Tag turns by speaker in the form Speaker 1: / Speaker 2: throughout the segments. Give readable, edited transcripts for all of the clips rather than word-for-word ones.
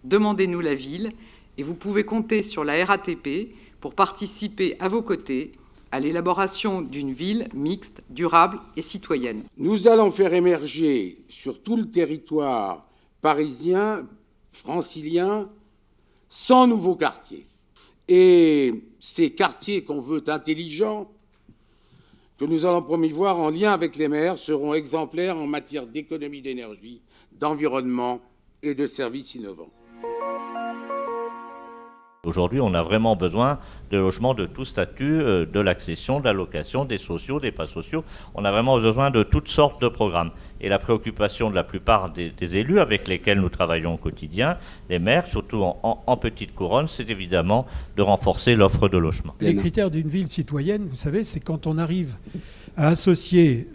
Speaker 1: demandez-nous la ville et vous pouvez compter sur la RATP pour participer à vos côtés à l'élaboration d'une ville mixte, durable et citoyenne.
Speaker 2: Nous allons faire émerger sur tout le territoire parisien, francilien, 100 nouveaux quartiers. Et ces quartiers qu'on veut intelligents, que nous allons promouvoir en lien avec les maires, seront exemplaires en matière d'économie d'énergie, d'environnement et de services innovants.
Speaker 3: Aujourd'hui, on a vraiment besoin de logements de tout statut, de l'accession, de la location, des sociaux, des pas sociaux. On a vraiment besoin de toutes sortes de programmes. Et la préoccupation de la plupart des élus avec lesquels nous travaillons au quotidien, les maires, surtout en petite couronne, c'est évidemment de renforcer l'offre de logement.
Speaker 4: Les critères d'une ville citoyenne, vous savez, c'est quand on arrive à associer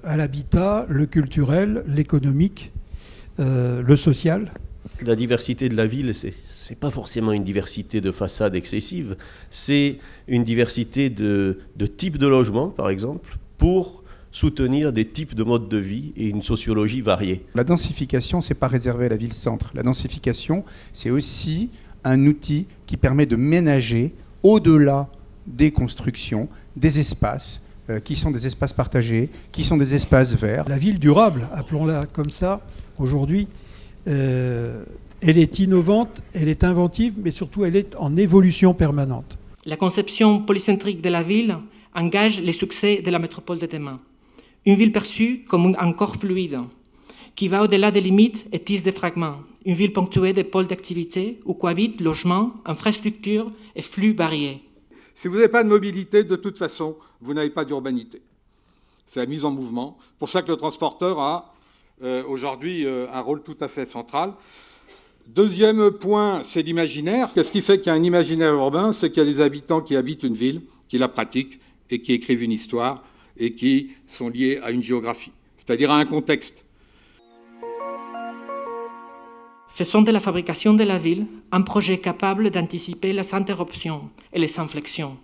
Speaker 4: à l'habitat le culturel, l'économique, le social.
Speaker 5: La diversité de la ville, c'est pas forcément une diversité de façades excessive, c'est une diversité de types de logements, par exemple, pour soutenir des types de modes de vie et une sociologie variée.
Speaker 6: La densification, c'est pas réservé à la ville-centre. La densification, c'est aussi un outil qui permet de ménager au-delà des constructions, des espaces qui sont des espaces partagés, qui sont des espaces verts.
Speaker 4: La ville durable, appelons-la comme ça, aujourd'hui, elle est innovante, elle est inventive, mais surtout elle est en évolution permanente.
Speaker 7: La conception polycentrique de la ville engage les succès de la métropole de demain. Une ville perçue comme un corps fluide, qui va au-delà des limites et tisse des fragments. Une ville ponctuée de pôles d'activité où cohabitent logement, infrastructures et flux variés.
Speaker 8: Si vous n'avez pas de mobilité, de toute façon, vous n'avez pas d'urbanité. C'est la mise en mouvement. C'est pour ça que le transporteur a aujourd'hui un rôle tout à fait central. Deuxième point, c'est l'imaginaire. Qu'est-ce qui fait qu'il y a un imaginaire urbain? C'est qu'il y a des habitants qui habitent une ville, qui la pratiquent et qui écrivent une histoire et qui sont liés à une géographie, c'est-à-dire à un contexte.
Speaker 7: Faisons de la fabrication de la ville un projet capable d'anticiper les interruptions et les inflexions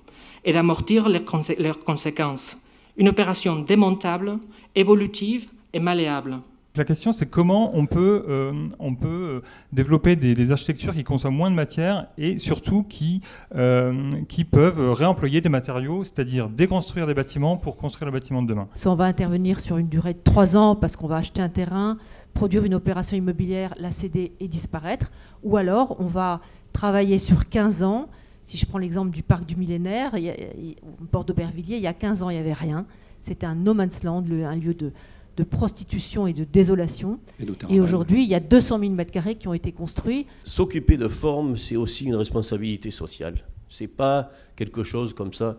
Speaker 7: et d'amortir leurs conséquences. Une opération démontable, évolutive et malléable.
Speaker 9: La question, c'est comment on peut développer des architectures qui consomment moins de matière et surtout qui peuvent réemployer des matériaux, c'est-à-dire déconstruire des bâtiments pour construire le bâtiment de demain.
Speaker 10: Soit on va intervenir sur une durée de 3 ans parce qu'on va acheter un terrain, produire une opération immobilière, la céder et disparaître, ou alors on va travailler sur 15 ans. Si je prends l'exemple du parc du millénaire, au port d'Aubervilliers, il y a 15 ans, il n'y avait rien. C'était un no man's land, un lieu de prostitution et de désolation. Et aujourd'hui, il y a 200 000 m² qui ont été construits.
Speaker 5: S'occuper de forme, c'est aussi une responsabilité sociale. C'est pas quelque chose comme ça.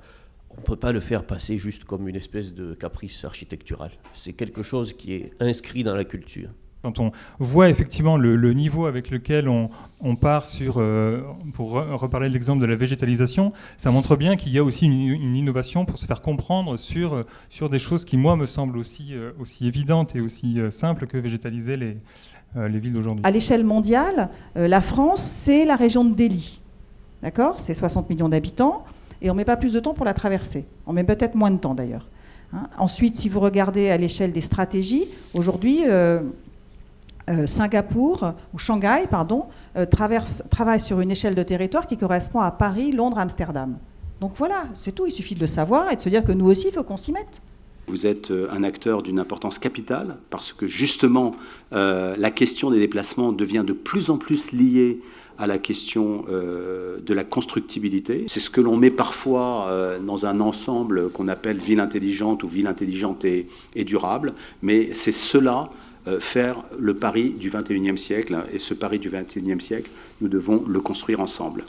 Speaker 5: On ne peut pas le faire passer juste comme une espèce de caprice architectural. C'est quelque chose qui est inscrit dans la culture.
Speaker 9: Quand on voit effectivement le niveau avec lequel on part pour reparler de l'exemple de la végétalisation, ça montre bien qu'il y a aussi une innovation pour se faire comprendre sur des choses qui, moi, me semblent aussi évidentes et aussi simples que végétaliser les villes d'aujourd'hui.
Speaker 11: À l'échelle mondiale, la France, c'est la région de Delhi. D'accord ? C'est 60 millions d'habitants et on ne met pas plus de temps pour la traverser. On met peut-être moins de temps d'ailleurs. Ensuite, si vous regardez à l'échelle des stratégies, aujourd'hui... Singapour, ou Shanghai, travaille sur une échelle de territoire qui correspond à Paris, Londres, Amsterdam. Donc voilà, c'est tout, il suffit de le savoir et de se dire que nous aussi, il faut qu'on s'y mette.
Speaker 12: Vous êtes un acteur d'une importance capitale parce que justement, la question des déplacements devient de plus en plus liée à la question de la constructibilité. C'est ce que l'on met parfois dans un ensemble qu'on appelle ville intelligente ou ville intelligente et durable, mais c'est cela faire le pari du XXIe siècle, et ce pari du XXIe siècle, nous devons le construire ensemble.